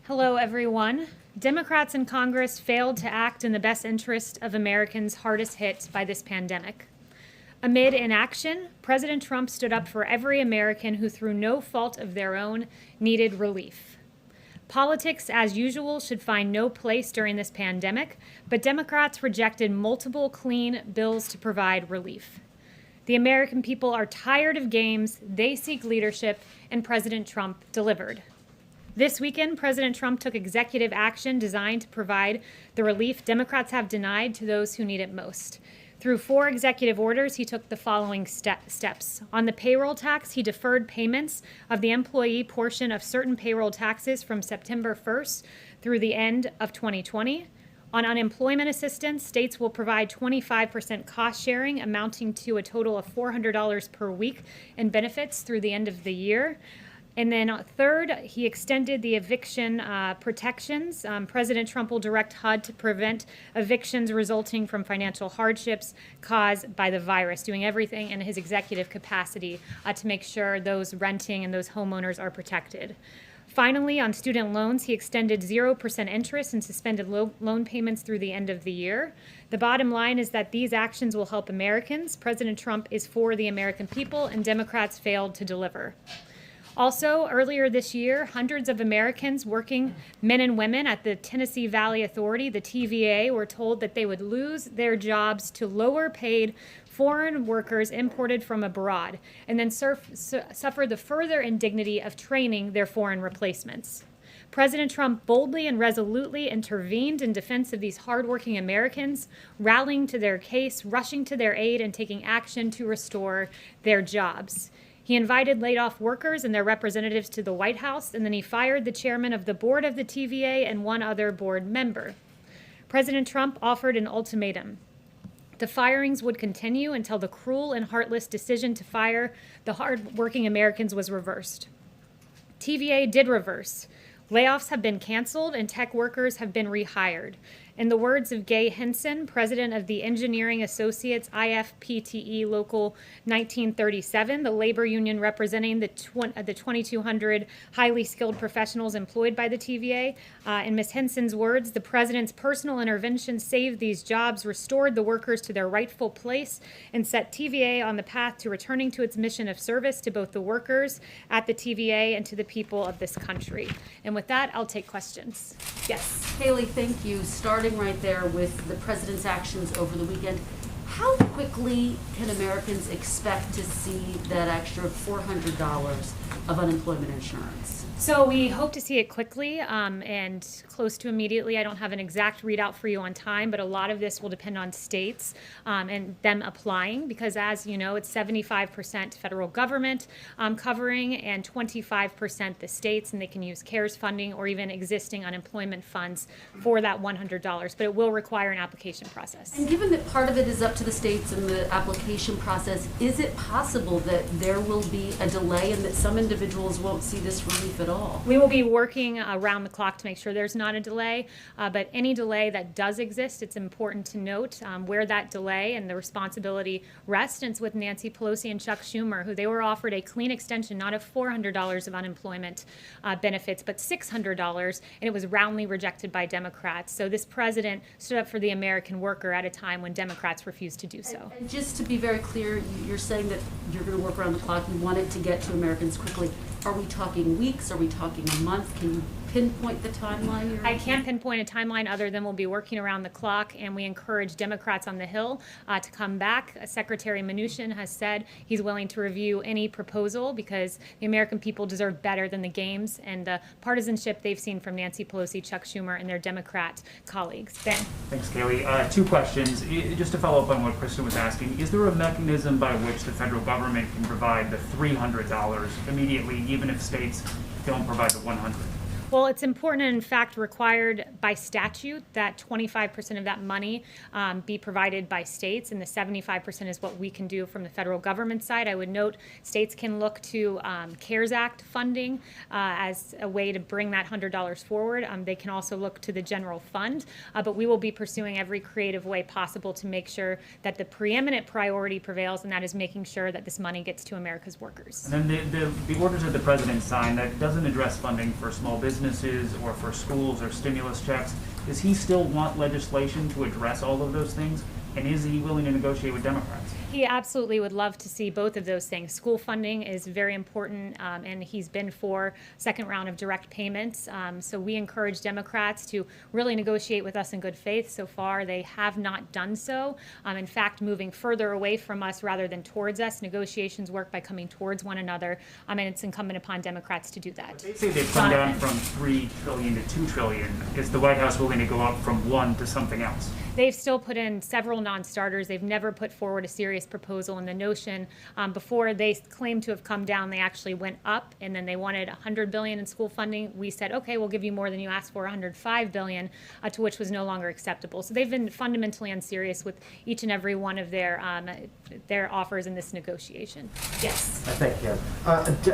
Hello, everyone. Democrats in Congress failed to act in the best interest of Americans hardest hit by this pandemic. Amid inaction, President Trump stood up for every American who, through no fault of their own, needed relief. Politics, as usual, should find no place during this pandemic, but Democrats rejected multiple clean bills to provide relief. The American people are tired of games, they seek leadership, and President Trump delivered. This weekend, President Trump took executive action designed to provide the relief Democrats have denied to those who need it most. Through 4 executive orders, he took the following steps. On the payroll tax, he deferred payments of the employee portion of certain payroll taxes from September 1st through the end of 2020. On unemployment assistance, states will provide 25% cost sharing, amounting to a total of $400 per week in benefits through the end of the year. And then third, he extended the eviction protections. President Trump will direct HUD to prevent evictions resulting from financial hardships caused by the virus, doing everything in his executive capacity to make sure those renting and those homeowners are protected. Finally, on student loans, he extended 0% interest and suspended loan payments through the end of the year. The bottom line is that these actions will help Americans. President Trump is for the American people, and Democrats failed to deliver. Also, earlier this year, hundreds of Americans, working men and women at the Tennessee Valley Authority, the TVA, were told that they would lose their jobs to lower-paid foreign workers imported from abroad, and then suffer the further indignity of training their foreign replacements. President Trump boldly and resolutely intervened in defense of these hardworking Americans, rallying to their case, rushing to their aid, and taking action to restore their jobs. He invited laid-off workers and their representatives to the White House, and then he fired the chairman of the board of the TVA and one other board member. President Trump offered an ultimatum. The firings would continue until the cruel and heartless decision to fire the hard-working Americans was reversed. TVA did reverse. Layoffs have been canceled and tech workers have been rehired. In the words of Gay Henson, president of the Engineering Associates IFPTE Local 1937, the labor union representing the 2,200 highly skilled professionals employed by the TVA, in Ms. Henson's words, the president's personal intervention saved these jobs, restored the workers to their rightful place, and set TVA on the path to returning to its mission of service to both the workers at the TVA and to the people of this country. And with that, I'll take questions. Yes. Kayleigh, thank you. Starting right there with the president's actions over the weekend, how quickly can Americans expect to see that extra $400 of unemployment insurance? So we hope to see it quickly and close to immediately. I don't have an exact readout for you on time, but a lot of this will depend on states and them applying, because as you know, it's 75% federal government covering and 25% the states, and they can use CARES funding or even existing unemployment funds for that $100, but it will require an application process. And given that part of it is up to the states and the application process, is it possible that there will be a delay and that some individuals won't see this relief at all? We will be working around the clock to make sure there's not a delay, but any delay that does exist, it's important to note where that delay and the responsibility rests. And it's with Nancy Pelosi and Chuck Schumer, who they were offered a clean extension, not of $400 of unemployment benefits, but $600, and it was roundly rejected by Democrats. So this president stood up for the American worker at a time when Democrats refused to do so. And just to be very clear, you're saying that you're going to work around the clock. You want it to get to Americans quickly. Are we talking weeks? Are we talking a month? Can you pinpoint the timeline? I can't pinpoint a timeline other than we'll be working around the clock, and we encourage Democrats on the Hill to come back. Secretary Mnuchin has said he's willing to review any proposal because the American people deserve better than the games and the partisanship they've seen from Nancy Pelosi, Chuck Schumer, and their Democrat colleagues. Ben. Thanks, Kayleigh. 2 questions. Just to follow up on what Kristen was asking, is there a mechanism by which the federal government can provide the $300 immediately, even if states don't provide the $100? Well, it's important and in fact required by statute that 25% of that money be provided by states, and the 75% is what we can do from the federal government side. I would note states can look to CARES Act funding as a way to bring that $100 forward. They can also look to the general fund, but we will be pursuing every creative way possible to make sure that the preeminent priority prevails, and that is making sure that this money gets to America's workers. And then the orders that the president signed, that doesn't address funding for small business businesses or for schools or stimulus checks. Does he still want legislation to address all of those things? And is he willing to negotiate with Democrats? He absolutely would love to see both of those things. School funding is very important, and he's been for second round of direct payments. So we encourage Democrats to really negotiate with us in good faith. So far, they have not done so. In fact, moving further away from us rather than towards us. Negotiations work by coming towards one another, and it's incumbent upon Democrats to do that. They say they've come down from $3 trillion to $2 trillion. Is the White House willing to go up from one to something else? They've still put in several non-starters. They've never put forward a serious proposal. And the notion, before they claimed to have come down, they actually went up, and then they wanted $100 billion in school funding. We said, okay, we'll give you more than you asked for, $105 billion, to which was no longer acceptable. So they've been fundamentally unserious with each and every one of their offers in this negotiation. Yes. Thank you.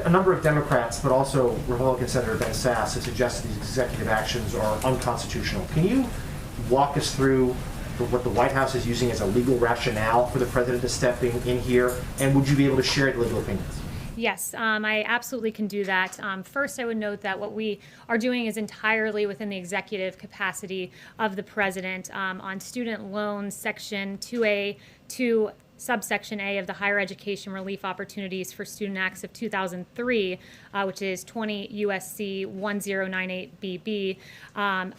A number of Democrats, but also Republican Senator Ben Sasse, have suggested these executive actions are unconstitutional. Can you walk us through what the White House is using as a legal rationale for the president to step in here, and would you be able to share the legal opinions? Yes, I absolutely can do that. First, I would note that what we are doing is entirely within the executive capacity of the president. On student loans, Section 2A, 2 subsection A of the Higher Education Relief Opportunities for Student Acts of 2003, which is 20 USC 1098BB,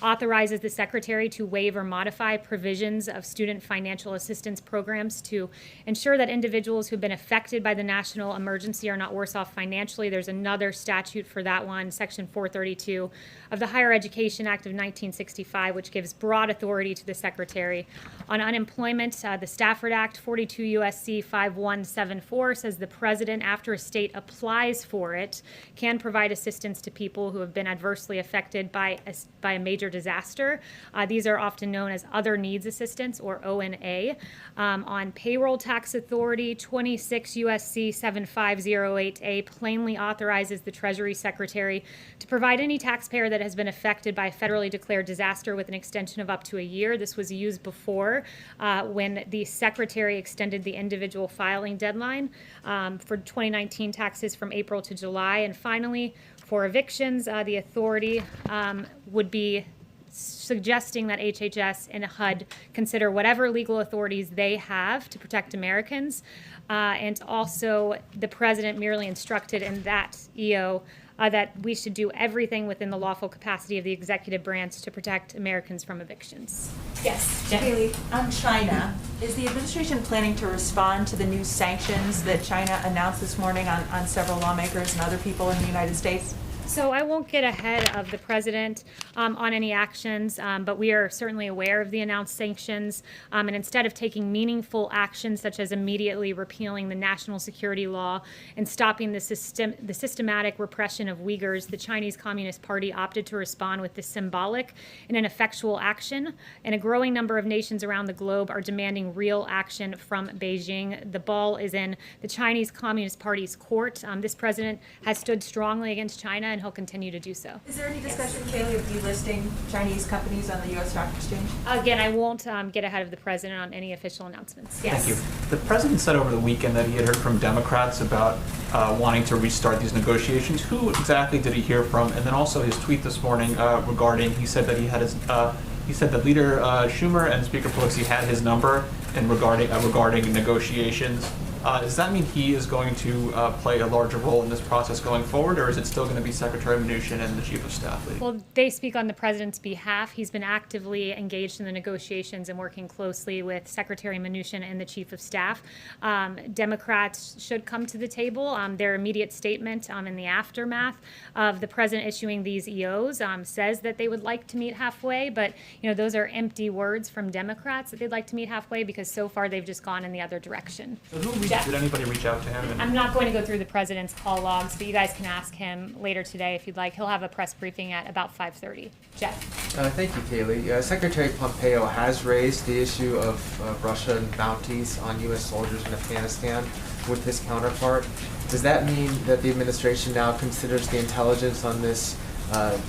authorizes the Secretary to waive or modify provisions of student financial assistance programs to ensure that individuals who have been affected by the national emergency are not worse off financially. There's another statute for that one, Section 432 of the Higher Education Act of 1965, which gives broad authority to the Secretary. On unemployment, the Stafford Act, 42 USC 5174, says the president, after a state applies for it, can provide assistance to people who have been adversely affected by a major disaster. These are often known as other needs assistance, or ONA. On payroll tax authority, 26 USC 7508A plainly authorizes the Treasury Secretary to provide any taxpayer that has been affected by a federally declared disaster with an extension of up to a year. This was used before when the Secretary extended the individual filing deadline for 2019 taxes from April to July. And finally, for evictions, the authority would be suggesting that HHS and HUD consider whatever legal authorities they have to protect Americans. And also, the president merely instructed in that EO that we should do everything within the lawful capacity of the executive branch to protect Americans from evictions. Yes, Jen. Kayleigh, on China, is the administration planning to respond to the new sanctions that China announced this morning on several lawmakers and other people in the United States? So I won't get ahead of the president on any actions, but we are certainly aware of the announced sanctions. And instead of taking meaningful actions, such as immediately repealing the national security law and stopping the systematic repression of Uyghurs, the Chinese Communist Party opted to respond with this symbolic and ineffectual action. And a growing number of nations around the globe are demanding real action from Beijing. The ball is in the Chinese Communist Party's court. This president has stood strongly against China, and he'll continue to do so. Is there any discussion, Kayleigh, of delisting Chinese companies on the U.S. Stock Exchange? Again, I won't get ahead of the president on any official announcements. Yes. Thank you. The president said over the weekend that he had heard from Democrats about wanting to restart these negotiations. Who exactly did he hear from? And then also his tweet this morning regarding, he said that he had his, he said that Leader Schumer and Speaker Pelosi had his number and regarding negotiations. Does that mean he is going to play a larger role in this process going forward, or is it still going to be Secretary Mnuchin and the Chief of Staff? Well, they speak on the president's behalf. He's been actively engaged in the negotiations and working closely with Secretary Mnuchin and the Chief of Staff. Democrats should come to the table. Their immediate statement in the aftermath of the president issuing these EOs says that they would like to meet halfway, but those are empty words from Democrats that they'd like to meet halfway, because so far they've just gone in the other direction. So did anybody reach out to him? I'm not going to go through the president's call logs, but you guys can ask him later today if you'd like. He'll have a press briefing at about 5:30. Jeff. Thank you, Kayleigh. Secretary Pompeo has raised the issue of Russian bounties on U.S. soldiers in Afghanistan with his counterpart. Does that mean that the administration now considers the intelligence on this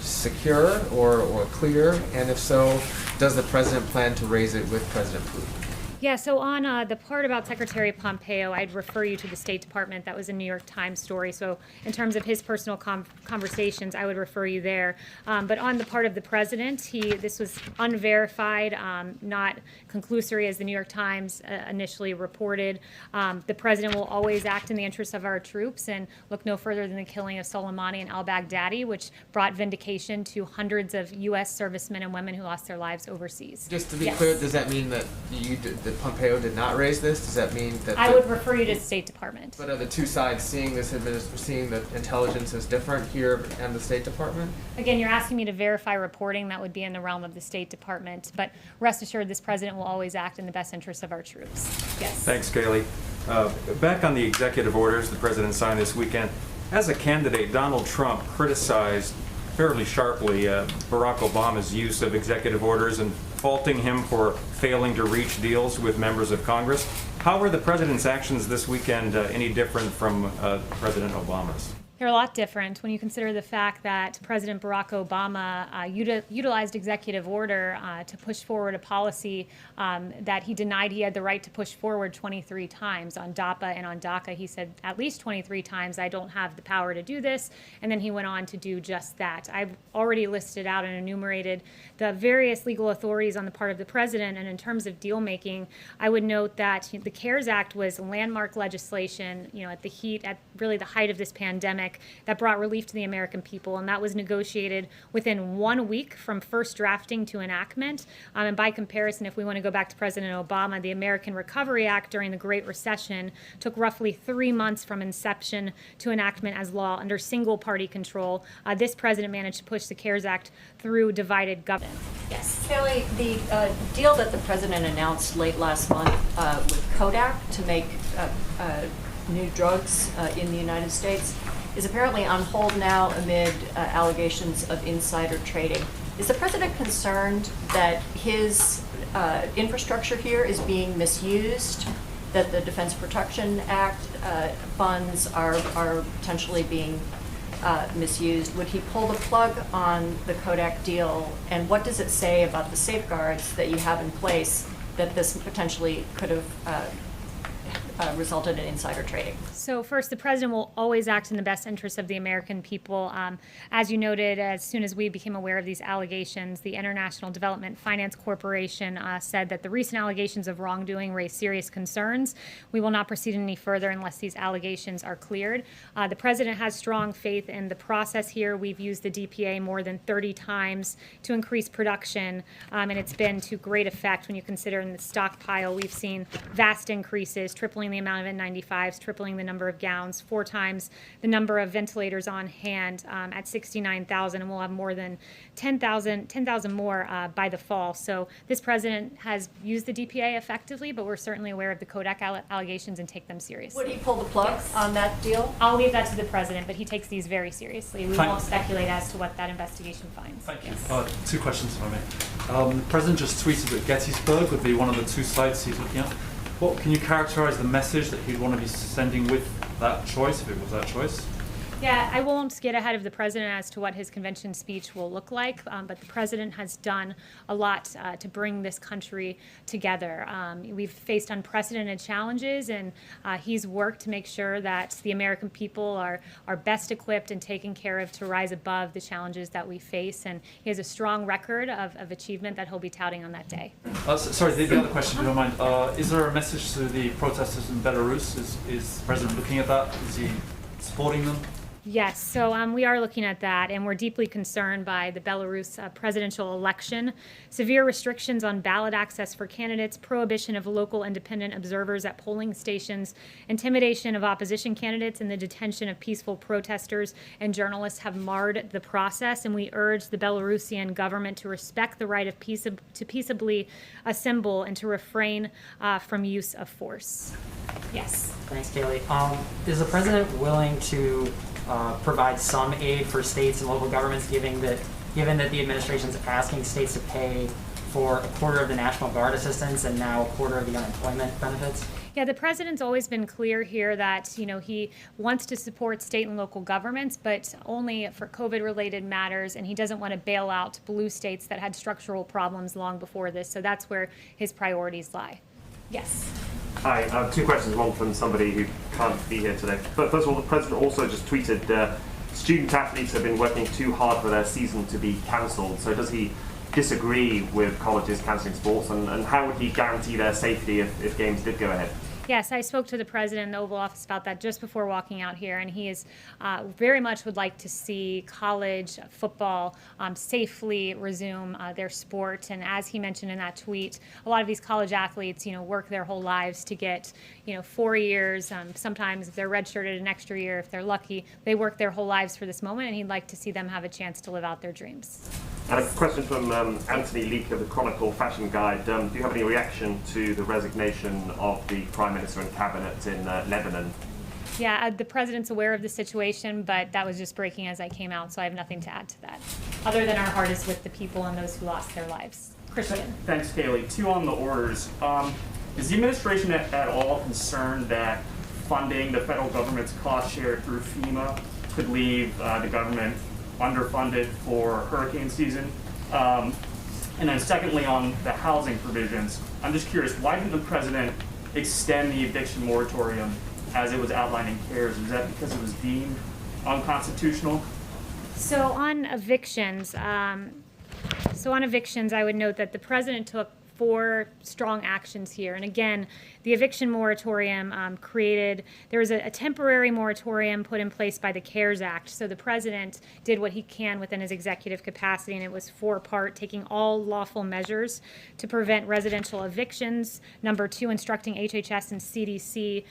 secure or clear? And if so, does the president plan to raise it with President Putin? Yeah, so on the part about Secretary Pompeo, I'd refer you to the State Department. That was a New York Times story. So in terms of his personal conversations, I would refer you there. But on the part of the president, this was unverified, not conclusory as the New York Times initially reported. The president will always act in the interests of our troops and look no further than the killing of Soleimani and al-Baghdadi, which brought vindication to hundreds of U.S. servicemen and women who lost their lives overseas. Just to be Yes. clear, does that mean that that Pompeo did not raise this? Does that mean that I would refer you to the State Department. But are the two sides seeing seeing the intelligence as different here and the State Department? Again, you're asking me to verify reporting that would be in the realm of the State Department, but rest assured this president will always act in the best interest of our troops. Yes. Thanks, Kayleigh. Back on the executive orders the president signed this weekend, as a candidate, Donald Trump criticized fairly sharply Barack Obama's use of executive orders and faulting him for failing to reach deals with members of Congress. How were the president's actions this weekend any different from President Obama's? They're a lot different when you consider the fact that President Barack Obama utilized executive order to push forward a policy that he denied he had the right to push forward 23 times on DAPA and on DACA. He said at least 23 times, I don't have the power to do this, and then he went on to do just that. I've already listed out and enumerated the various legal authorities on the part of the president, and in terms of deal making, I would note that the CARES Act was landmark legislation, at really the height of this pandemic, that brought relief to the American people, and that was negotiated within 1 week from first drafting to enactment. And by comparison, if we want to go back to President Obama, the American Recovery Act during the Great Recession took roughly 3 months from inception to enactment as law under single-party control. This president managed to push the CARES Act through divided government. Yes. Kayleigh, the deal that the president announced late last month with Kodak to make new drugs in the United States is apparently on hold now amid allegations of insider trading. Is the president concerned that his infrastructure here is being misused, that the Defense Production Act funds are potentially being misused? Would he pull the plug on the Kodak deal? And what does it say about the safeguards that you have in place that this potentially could have resulted in insider trading? So first, the president will always act in the best interest of the American people. As you noted, as soon as we became aware of these allegations, the International Development Finance Corporation said that the recent allegations of wrongdoing raise serious concerns. We will not proceed any further unless these allegations are cleared. The president has strong faith in the process here. We've used the DPA more than 30 times to increase production, and it's been to great effect when you consider in the stockpile. We've seen vast increases, tripling the amount of N95s, tripling the number of gowns, 4 times the number of ventilators on hand at 69,000, and we'll have more than 10,000 more by the fall. So this president has used the DPA effectively, but we're certainly aware of the Kodak allegations and take them seriously. Would he pull the plug on that deal? I'll leave that to the president, but he takes these very seriously. We Thank- won't speculate as to what that investigation finds. Thank you. Yes. 2 questions for me. The president just tweeted that Gettysburg would be one of the 2 sites he's looking at. What can you characterize the message that he'd want to be sending with that choice, if it was that choice? Yeah, I won't get ahead of the president as to what his convention speech will look like, but the president has done a lot to bring this country together. We've faced unprecedented challenges, and he's worked to make sure that the American people are best equipped and taken care of to rise above the challenges that we face, and he has a strong record of achievement that he'll be touting on that day. Sorry, the other question, if you don't mind. Is there a message to the protesters in Belarus? Is the president looking at that? Is he supporting them? Yes, so we are looking at that, and we're deeply concerned by the Belarus presidential election. Severe restrictions on ballot access for candidates, prohibition of local independent observers at polling stations, intimidation of opposition candidates, and the detention of peaceful protesters and journalists have marred the process, and we urge the Belarusian government to respect the right of to peaceably assemble and to refrain from use of force. Yes. Thanks, Kayleigh. Is the president willing to provide some aid for states and local governments, given that the administration is asking states to pay for a quarter of the National Guard assistance and now a quarter of the unemployment benefits? Yeah, the president's always been clear here that, he wants to support state and local governments, but only for COVID-related matters, and he doesn't want to bail out blue states that had structural problems long before this. So that's where his priorities lie. Yes. Hi, I have two questions, one from somebody who can't be here today. But first of all, the President also just tweeted, student athletes have been working too hard for their season to be cancelled. So does he disagree with colleges cancelling sports, and how would he guarantee their safety if games did go ahead? Yes, I spoke to the president in the Oval Office about that just before walking out here, and he is very much would like to see college football safely resume their sport. And as he mentioned in that tweet, a lot of these college athletes, work their whole lives to get, 4 years. Sometimes if they're redshirted, an extra year if they're lucky. They work their whole lives for this moment, and he'd like to see them have a chance to live out their dreams. And a question from Anthony Leake of the Chronicle Fashion Guide. Do you have any reaction to the resignation of the Prime Minister and Cabinet in Lebanon? Yeah, the president's aware of the situation, but that was just breaking as I came out, so I have nothing to add to that, other than our heart is with the people and those who lost their lives. Christian. Thanks, Kayleigh. Two on the orders. Is the administration at all concerned that funding the federal government's cost share through FEMA could leave the government underfunded for hurricane season? And then secondly, on the housing provisions, I'm just curious, why didn't the president extend the eviction moratorium as it was outlined in CARES? Is that because it was deemed unconstitutional? So on evictions, I would note that the president took 4 strong actions here. And again, the eviction moratorium there was a temporary moratorium put in place by the CARES Act. So the president did what he can within his executive capacity, and it was 4-part, taking all lawful measures to prevent residential evictions. Number 2, instructing HHS and CDC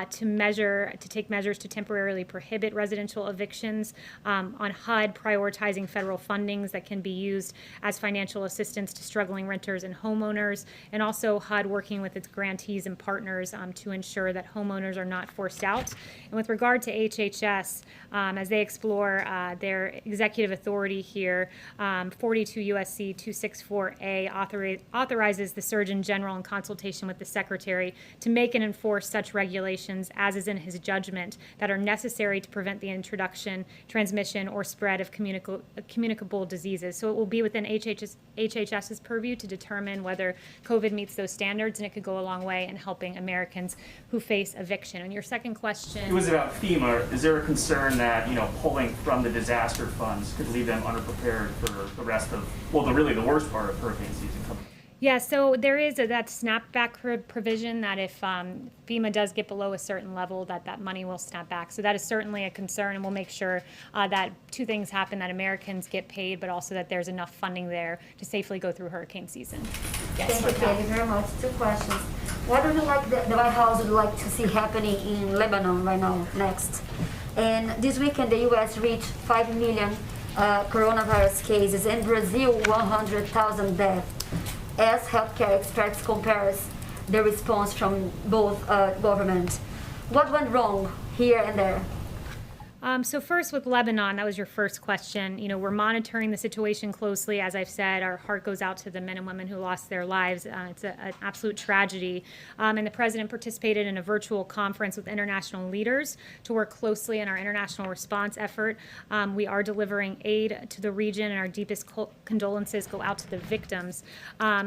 to take measures to temporarily prohibit residential evictions. On HUD, prioritizing federal fundings that can be used as financial assistance to struggling renters and homeowners, and also HUD working with its grantees and partners to ensure that homeowners are not forced out. And with regard to HHS, as they explore their executive authority here, 42 U.S.C. 264A authorizes the Surgeon General in consultation with the Secretary to make and enforce such regulations as is in his judgment that are necessary to prevent the introduction, transmission, or spread of communicable diseases. So it will be within HHS's purview to determine whether COVID meets those standards, and it could go a long way in helping Americans who face eviction. And your second question... It was about FEMA. Is there a concern that, pulling from the disaster funds could leave them underprepared for the rest of, the worst part of hurricane season coming? Yeah, so there is that snapback provision that if FEMA does get below a certain level, that money will snap back. So that is certainly a concern, and we'll make sure that 2 things happen, that Americans get paid, but also that there's enough funding there to safely go through hurricane season. Yes, Thank you, Kayleigh, very much. 2 questions. What would you like the White House would like to see happening in Lebanon right now, next? And this weekend, the U.S. reached 5 million coronavirus cases, and Brazil 100,000 deaths. As healthcare experts compares the response from both governments. What went wrong here and there? So first with Lebanon, that was your first question. We're monitoring the situation closely. As I've said, our heart goes out to the men and women who lost their lives. It's an absolute tragedy. And the president participated in a virtual conference with international leaders to work closely in our international response effort. We are delivering aid to the region, and our deepest condolences go out to the victims.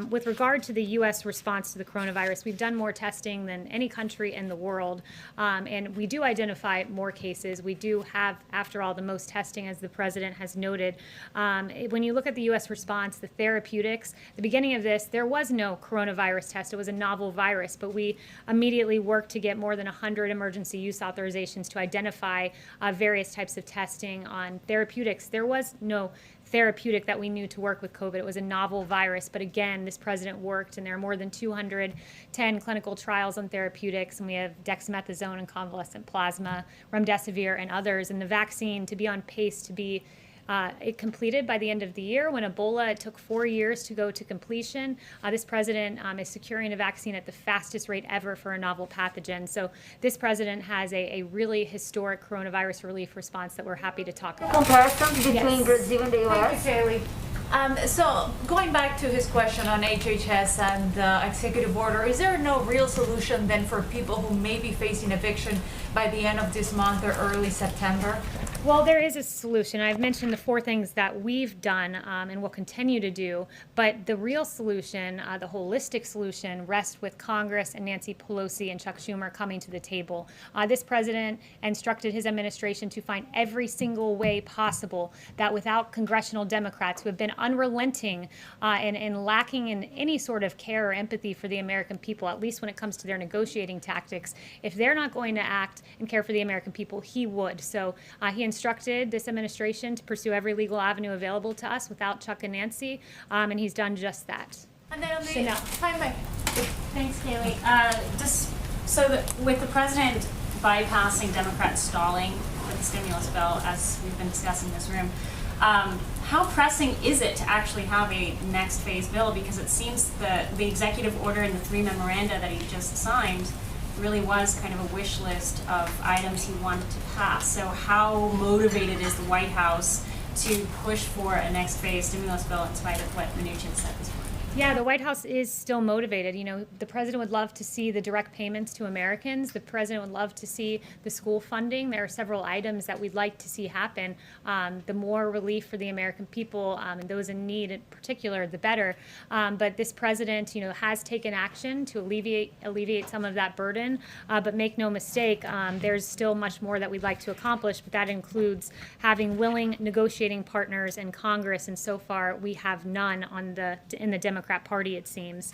With regard to the U.S. response to the coronavirus, we've done more testing than any country in the world. And we do identify more cases. We do have, after all, the most testing, as the president has noted. When you look at the U.S. response, the therapeutics, the beginning of this, there was no coronavirus test. It was a novel virus, but we immediately worked to get more than 100 emergency use authorizations to identify various types of testing on therapeutics. There was no therapeutic that we knew to work with COVID. It was a novel virus, but again, this president worked, and there are more than 210 clinical trials on therapeutics, and we have dexamethasone and convalescent plasma, remdesivir, and others, and the vaccine to be on pace to be completed by the end of the year. When Ebola, it took 4 years to go to completion. This president is securing a vaccine at the fastest rate ever for a novel pathogen. So this president has a really historic coronavirus relief response that we're happy to talk about. Comparisons between Brazil and the U.S.? Thank you, Kayleigh. So going back to his question on HHS and executive order, is there no real solution then for people who may be facing eviction by the end of this month or early September? Well, there is a solution. I've mentioned the 4 things that we've done and will continue to do, but the real solution, the holistic solution, rests with Congress and Nancy Pelosi and Chuck Schumer coming to the table. This president instructed his administration to find every single way possible that without congressional Democrats who have been unrelenting and lacking in any sort of care or empathy for the American people, at least when it comes to their negotiating tactics, if they're not going to act and care for the American people, he would. So he instructed this administration to pursue every legal avenue available to us without Chuck and Nancy, and he's done just that. And then on the, Chanel. Thanks, Kayleigh. Just so that with the president bypassing Democrat stalling with the stimulus bill, as we've been discussing in this room, how pressing is it to actually have a next phase bill? Because it seems that the executive order and the 3 memoranda that he just signed really was kind of a wish list of items he wanted to pass. So how motivated is the White House to push for a next phase stimulus bill in spite of what Mnuchin said this morning? Yeah, the White House is still motivated. You know, the president would love to see the direct payments to Americans. The president would love to see the school funding. There are several items that we'd like to see happen. The more relief for the American people and those in need in particular, the better. But this president, you know, has taken action to alleviate some of that burden. But make no mistake, there's still much more that we'd like to accomplish. But that includes having willing negotiating partners in Congress. And so far, we have none in the Democrat Party, it seems.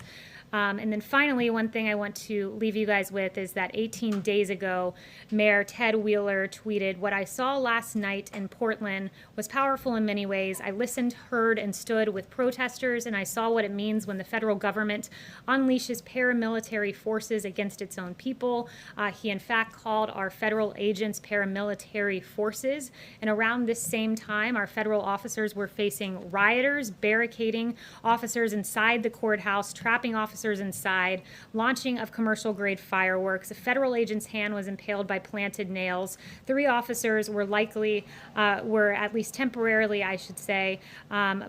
And then finally, one thing I want to leave you guys with is that 18 days ago, Mayor Ted Wheeler tweeted, "What I saw last night in Portland was powerful in many ways. I listened, heard, and stood with protesters, and I saw what it means when the federal government unleashes paramilitary forces against its own people." He, in fact, called our federal agents paramilitary forces. And around this same time, our federal officers were facing rioters, barricading officers inside the courthouse, trapping officers inside, launching of commercial-grade fireworks. A federal agent's hand was impaled by planted nails. 3 officers were at least temporarily, I should say,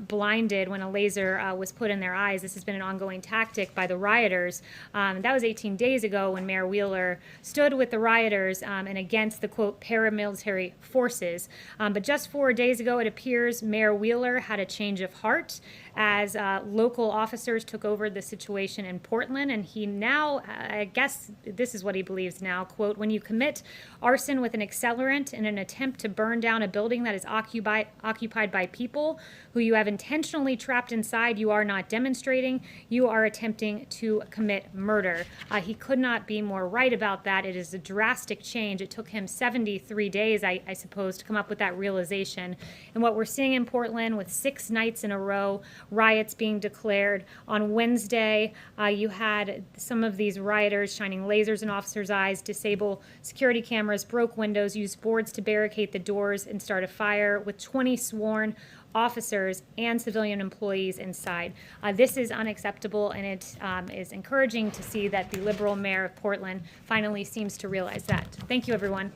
blinded when a laser was put in their eyes. This has been an ongoing tactic by the rioters. That was 18 days ago when Mayor Wheeler stood with the rioters and against the, quote, paramilitary forces. But just 4 days ago, it appears Mayor Wheeler had a change of heart as local officers took over the situation in Portland, and he now, I guess this is what he believes now, quote, "When you commit arson with an accelerant in an attempt to burn down a building that is occupied by people who you have intentionally trapped inside, you are not demonstrating, you are attempting to commit murder." He could not be more right about that. It is a drastic change. It took him 73 days, I suppose, to come up with that realization. And what we're seeing in Portland with 6 nights in a row, riots being declared. On Wednesday, you had some of these rioters shining lasers in officers' eyes, disable security cameras, broke windows, used boards to barricade the doors, and start a fire with 20 sworn officers and civilian employees inside. This is unacceptable, and it is encouraging to see that the liberal mayor of Portland finally seems to realize that. Thank you, everyone.